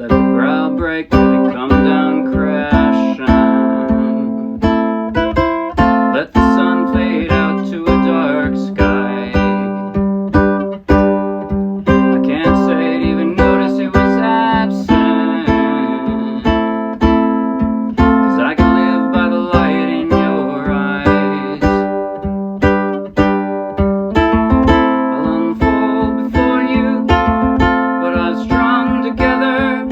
Let the ground break till they come down crashing. Let the sun fade out to a dark sky. I can't say it, even notice it was absent, 'cause I can live by the light in your eyes. I'll unfold before you what I've strung together,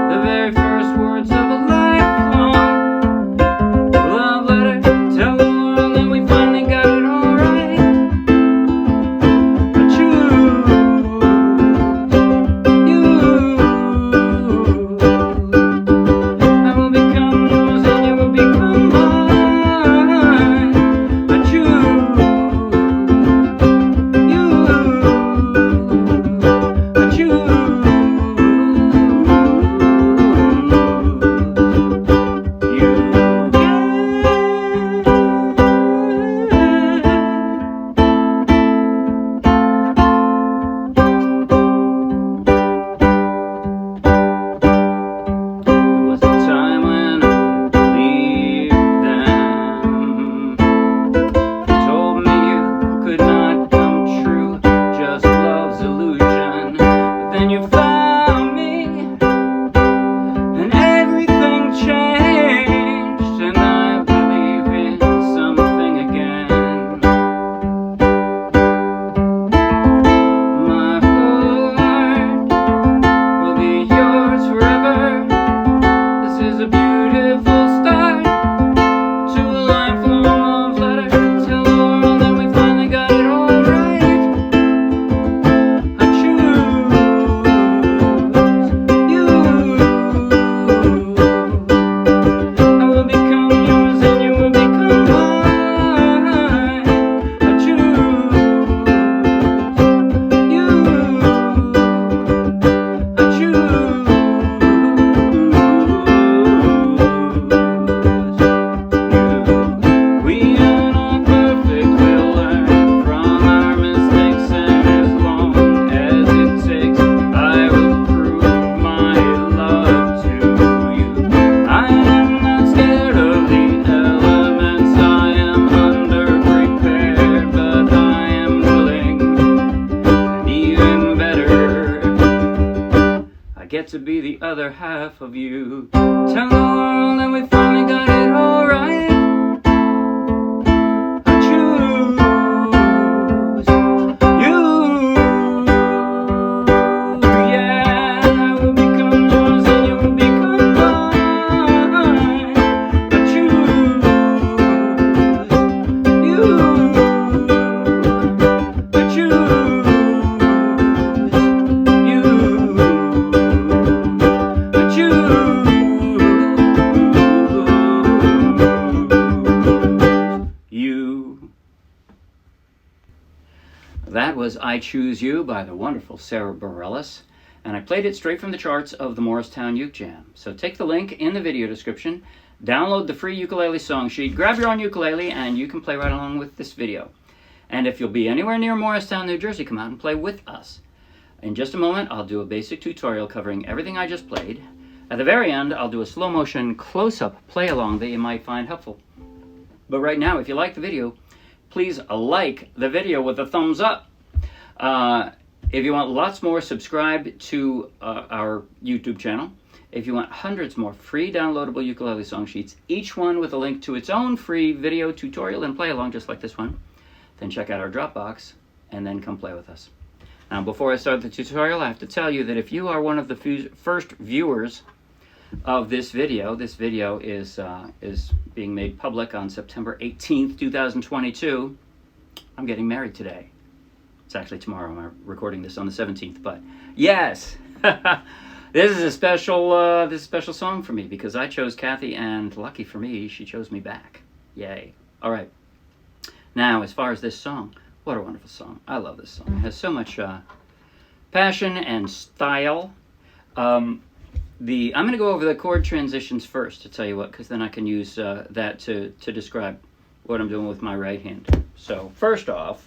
the very first words of a lifelong love letter. Tell the world that we finally got it all right. I choose you. I will become yours and you will become mine. I choose you. I choose There was a time when I believed them. You told me you could not come true, just love's illusion. But then you found me, and everything changed, and I believe in something again. My whole heart will be yours forever. This is a beautiful start to a lifelong love letter. Tell the world that we finally got it all right. I choose you. I will become yours and you will become mine. I choose you. I choose you. We are not perfect, we'll learn from our mistakes, and as long as it takes, I will prove my love to you. I am not scared of the elements, I am underprepared, but I am willing, and even better, I get to be the other half of you. Tell the world that we finally got it all right. I choose you. Yeah, I will become yours and you will become mine. I choose you. I choose you. I choose you. That was I Choose You by the wonderful Sara Bareilles, and I played it straight from the charts of the Morristown Uke Jam. So take the link in the video description, download the free ukulele song sheet, grab your own ukulele, and you can play right along with this video. And if you'll be anywhere near Morristown, New Jersey, come out and play with us. In just a moment, I'll do a basic tutorial covering everything I just played. At the very end, I'll do a slow motion close-up play-along that you might find helpful. But right now, if you like the video, please like the video with a thumbs up. If you want lots more, subscribe to our YouTube channel. If you want hundreds more free downloadable ukulele song sheets, each one with a link to its own free video tutorial and play-along just like this one, then check out our Dropbox and then come play with us. Now, before I start the tutorial, I have to tell you that if you are one of the first viewers of this video is being made public on September 18th, 2022. I'm getting married today. It's actually tomorrow. I'm recording this on the 17th, but yes, this is a special song for me because I chose Kathy, and lucky for me, she chose me back. Yay! All right. Now, as far as this song, what a wonderful song. I love this song. It has so much passion and style. I'm going to go over the chord transitions first, to tell you what, because then I can use that to describe what I'm doing with my right hand. So, first off,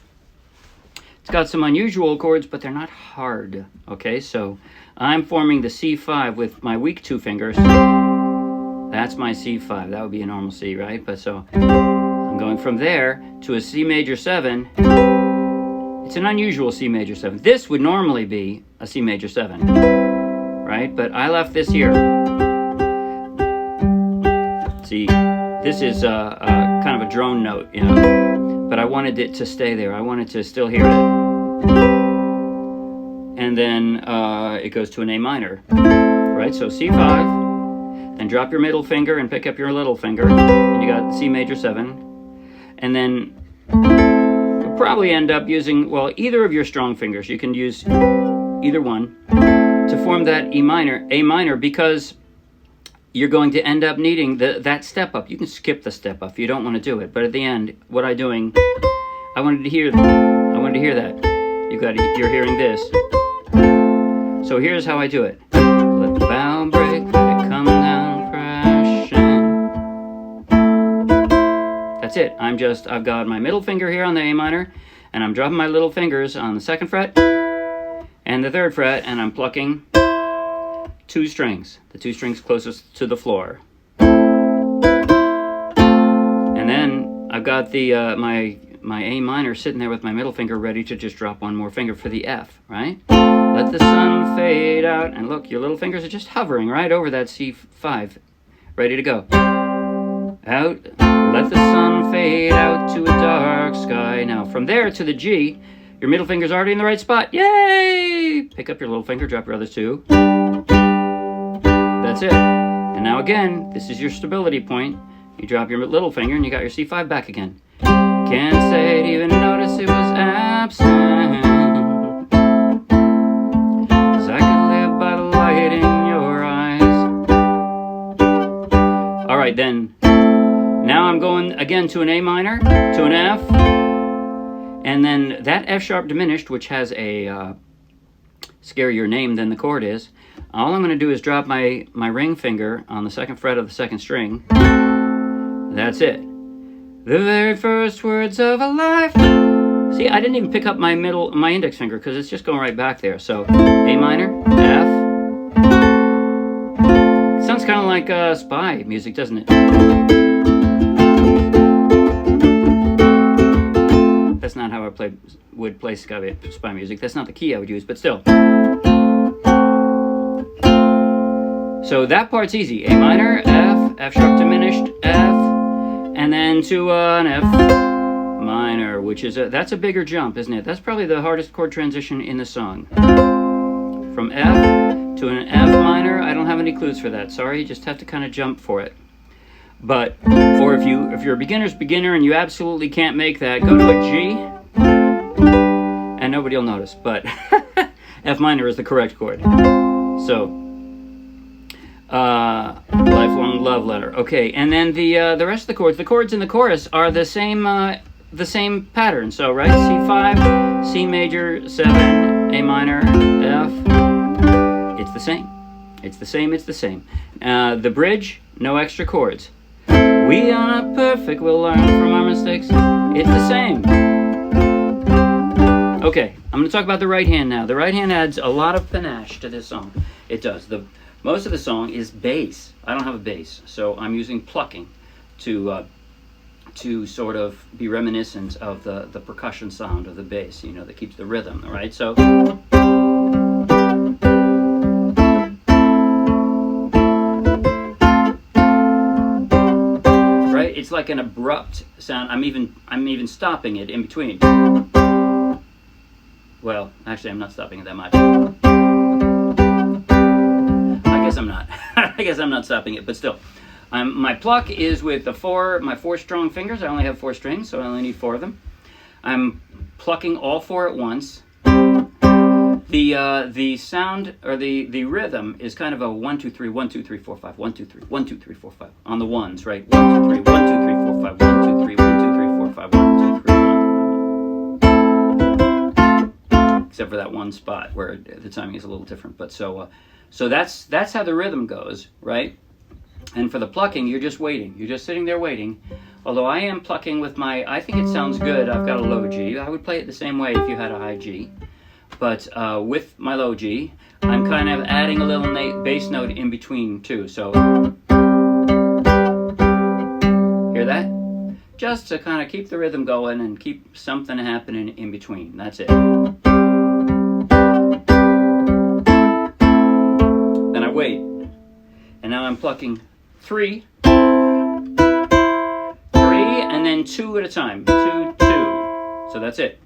It's got some unusual chords, but they're not hard. Okay, so I'm forming the C5 with my weak 2 fingers. That's my C5. That would be a normal C, right? But so I'm going from there to a C major 7. It's an unusual C major 7. This would normally be a C major 7, right? But I left this here. See, this is kind of a drone note, you know, but I wanted it to stay there. I wanted to still hear it. And then it goes to an A minor, right? So C5, then drop your middle finger and pick up your little finger. And you got C major 7. And then you'll probably end up using, well, either of your strong fingers. You can use either one to form that A minor, because you're going to end up needing that step up. You can skip the step up if you don't want to do it. But at the end, what I'm doing, I wanted to hear that. You're hearing this. So here's how I do it. Let the bow break, let it come down crashing. That's it. I've got my middle finger here on the A minor, and I'm dropping my little fingers on the 2nd fret and the 3rd fret, and I'm plucking 2 strings, the 2 strings closest to the floor. And then I've got the my A minor sitting there with my middle finger ready to just drop one more finger for the F, right? Let the sun fade out, and look, your little fingers are just hovering right over that C5, ready to go. Out, let the sun fade out to a dark sky. Now from there to the G, your middle finger's already in the right spot. Yay! Pick up your little finger, drop your other 2. That's it. And now again, this is your stability point. You drop your little finger and you got your C5 back again. Can't say I'd even notice it was absent, 'cause I could live by the light in your eyes. Alright then, now I'm going again to an A minor, to an F, and then that F sharp diminished, which has a scarier name than the chord is. All I'm going to do is drop my ring finger on the 2nd fret of the 2nd string. That's it. The very first words of a life. See, I didn't even pick up my index finger because it's just going right back there. So A minor, F. It sounds kind of like spy music, doesn't it? That's not how I would play spy music. That's not the key I would use, but still. So that part's easy. A minor, F, F sharp diminished, F, and then to an F minor, which is that's a bigger jump, isn't it? That's probably the hardest chord transition in the song. From F to an F minor, I don't have any clues for that. Sorry, you just have to kind of jump for it. But for if you're a beginner's beginner and you absolutely can't make that, go to a G, and nobody will notice. But F minor is the correct chord. So. Lifelong love letter. Okay, and then the rest of the chords in the chorus are the same pattern. So right, C5, C major 7, A minor, F. It's the same. It's the same. It's the same. The bridge, no extra chords. We are not perfect. We'll learn from our mistakes. It's the same. Okay, I'm going to talk about the right hand now. The right hand adds a lot of panache to this song. It does. Most of the song is bass. I don't have a bass, so I'm using plucking to sort of be reminiscent of the percussion sound of the bass, you know, that keeps the rhythm, right? So, right? It's like an abrupt sound. I'm even stopping it in between. Well, actually, I'm not stopping it that much. I guess I'm not stopping it, but still. My pluck is with my 4 strong fingers. I only have 4 strings, so I only need 4 of them. I'm plucking all 4 at once. The sound, or the rhythm, is kind of a 1 2 3 1 2 3 4 5 1 2 3 1 2 3 4 5 on the ones, right? 1 2 3 1 2 3 4 5 1 2 3 1 2 3 4 5 1 2 3 1. Except for that one spot where the timing is a little different, but so that's how the rhythm goes, right? And for the plucking, you're just waiting. You're just sitting there waiting. Although I am plucking with my, I think it sounds good. I've got a low G. I would play it the same way if you had a high G. But with my low G, I'm kind of adding a little bass note in between too. So, hear that? Just to kind of keep the rhythm going and keep something happening in between. That's it. Then I wait. And now I'm plucking 3, 3, and then 2 at a time. 2, 2. So that's it.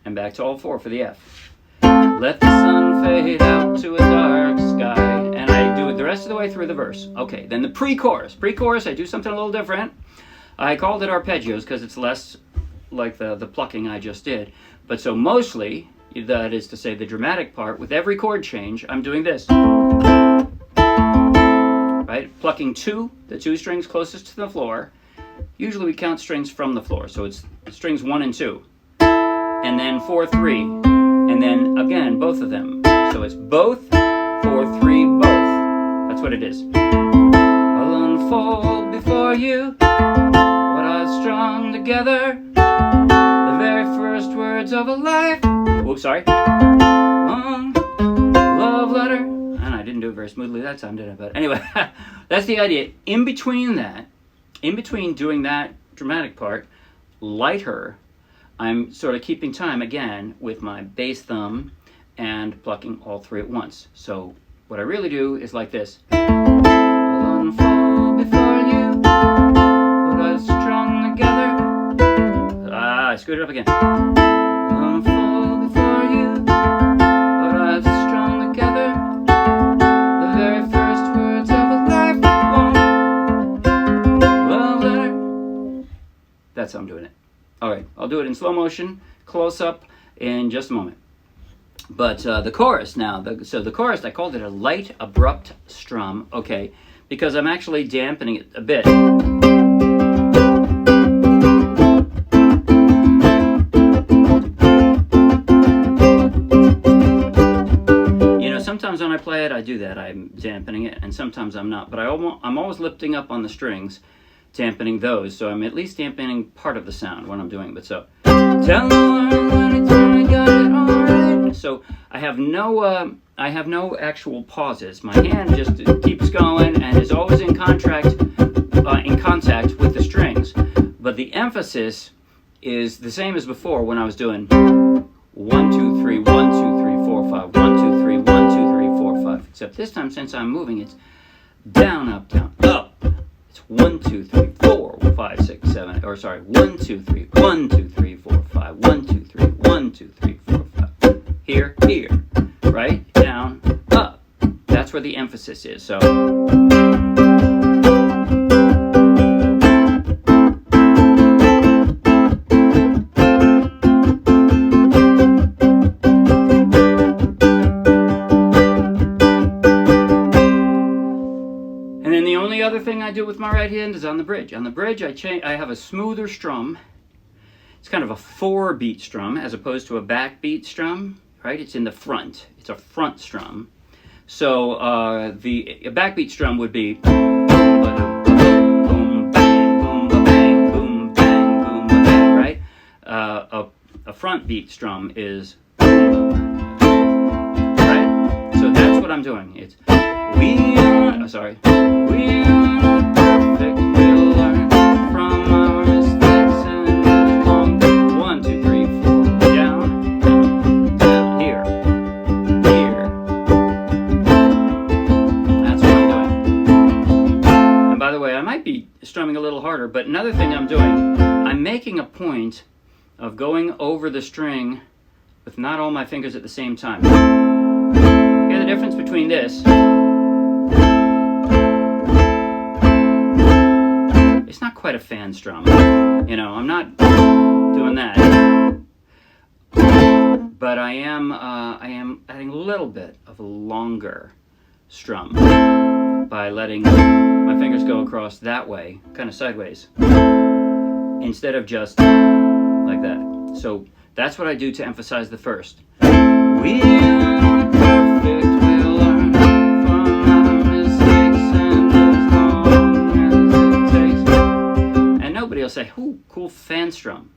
And back to all 4 for the F. Let the sun fade out to a dark sky. And I do it the rest of the way through the verse. Okay, then the pre-chorus. Pre-chorus, I do something a little different. I called it arpeggios because it's less like the plucking I just did. But so mostly, that is to say the dramatic part, with every chord change, I'm doing this. Right? Plucking 2, the 2 strings closest to the floor. Usually we count strings from the floor, so it's strings 1 and 2. And then 4, 3. And then again, both of them. So it's both, 4, 3, both. That's what it is. I'll unfold before you what I've strung together. The very first words of a life. Oops, sorry. Long love letter. And I didn't do it very smoothly that time, did I? But anyway, that's the idea. In between that, in between doing that dramatic part, lighter, I'm sort of keeping time again with my bass thumb and plucking all 3 at once. So what I really do is like this. I'll unfold before you what I've strung together. I screwed it up again. Unfold before you what I've strung together. The very first words of a lifelong love letter. That's how I'm doing it. All right, I'll do it in slow motion, close up, in just a moment. But the chorus now, so the chorus, I called it a light, abrupt strum, okay, because I'm actually dampening it a bit. You know, sometimes when I play it, I do that. I'm dampening it, and sometimes I'm not. But I'm always lifting up on the strings, dampening those, so I'm at least dampening part of the sound when I'm doing it. But so, tell the world when it's when I got it all right. So I have no actual pauses. My hand just keeps going and is always in contact with the strings. But the emphasis is the same as before when I was doing 1, 2, 3, 1, 2, 3, 4, 5, 1, 2, 3, 1, 2, 3, 4, 5. Except this time, since I'm moving, it's down, up, down, up. 1, 2, 3, 4, 5, 6, 7, or sorry, 1, 2, 3, 1, 2, 3, 4, 5, 1, 2, 3, 1, 2, 3, 4, 5. Here, here, right, down, up. That's where the emphasis is. So. Other thing I do with my right hand is on the bridge. On the bridge, I have a smoother strum. It's kind of a 4-beat strum as opposed to a backbeat strum, right? It's in the front. It's a front strum. So a backbeat strum would be boom, boom, bang, boom, bang, boom, bang, boom, bang, right? A front beat strum is right. So that's what I'm doing. It's we are perfect. We'll learn from our mistakes and move on. 1, 2, 3, 4, down, down, here, here. That's what I'm doing. And by the way, I might be strumming a little harder, but another thing I'm doing, I'm making a point of going over the string with not all my fingers at the same time. Hear the difference between this? It's not quite a fan strum. You know, I'm not doing that. But I am adding a little bit of a longer strum by letting my fingers go across that way, kind of sideways, instead of just like that. So that's what I do to emphasize the first. We are perfect, we'll learn from our mistakes. will say, "Ooh, cool fan strum."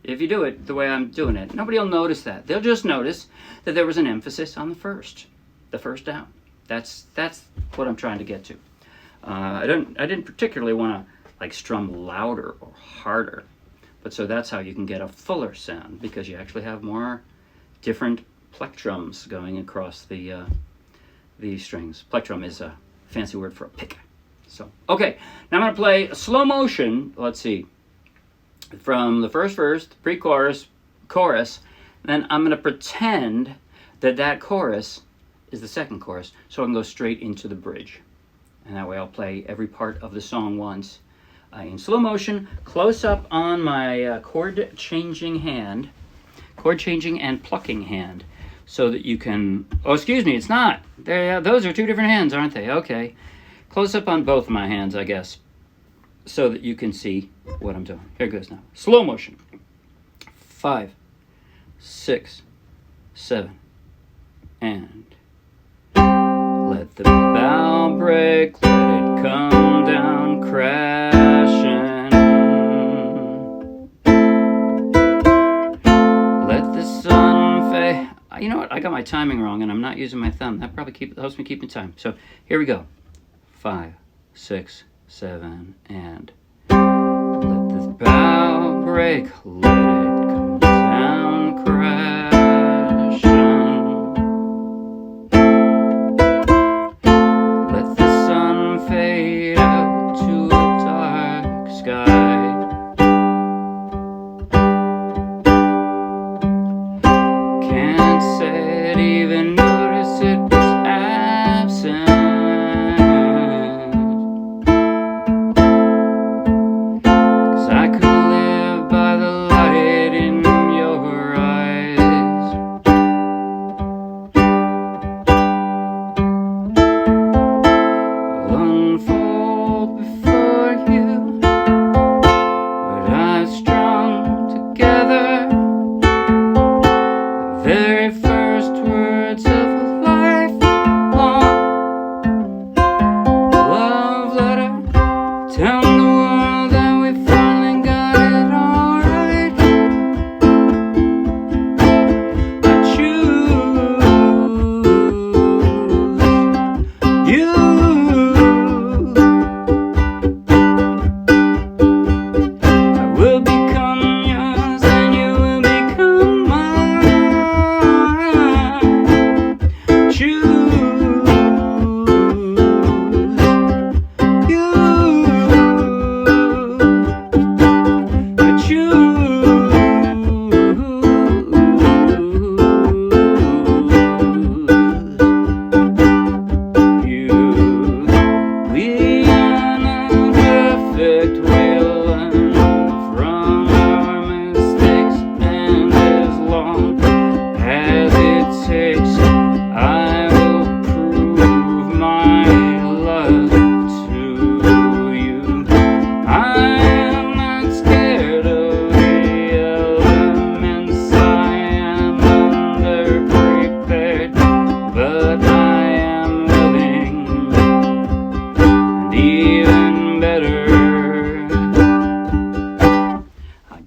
If you do it the way I'm doing it, nobody will notice that. They'll just notice that there was an emphasis on the first down. That's what I'm trying to get to. I didn't particularly want to like strum louder or harder, but so that's how you can get a fuller sound, because you actually have more different plectrums going across the strings. Plectrum is a fancy word for a pick. So okay, now I'm going to play slow motion. Let's see. From the first verse, the pre-chorus, chorus, then I'm going to pretend that chorus is the second chorus, so I can go straight into the bridge. And that way I'll play every part of the song once in slow motion, close up on my chord changing and plucking hand, so that you can, oh, excuse me, it's not. Those are two different hands, aren't they? Okay. Close up on both of my hands, I guess, so that you can see what I'm doing. Here it goes now. Slow motion. 5, 6, 7, and let the bow break, let it come down crashing. Let the sun fade. You know what? I got my timing wrong, and I'm not using my thumb. That probably helps me keep in time. So here we go. 5, 6, 7, and let this bow break, let it come down crashing. Let the sun fade out to a dark sky. Can't say it, even notice it was absent.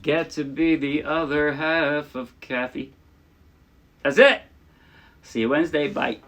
Get to be the other half of Kathy. That's it. See you Wednesday. Bye.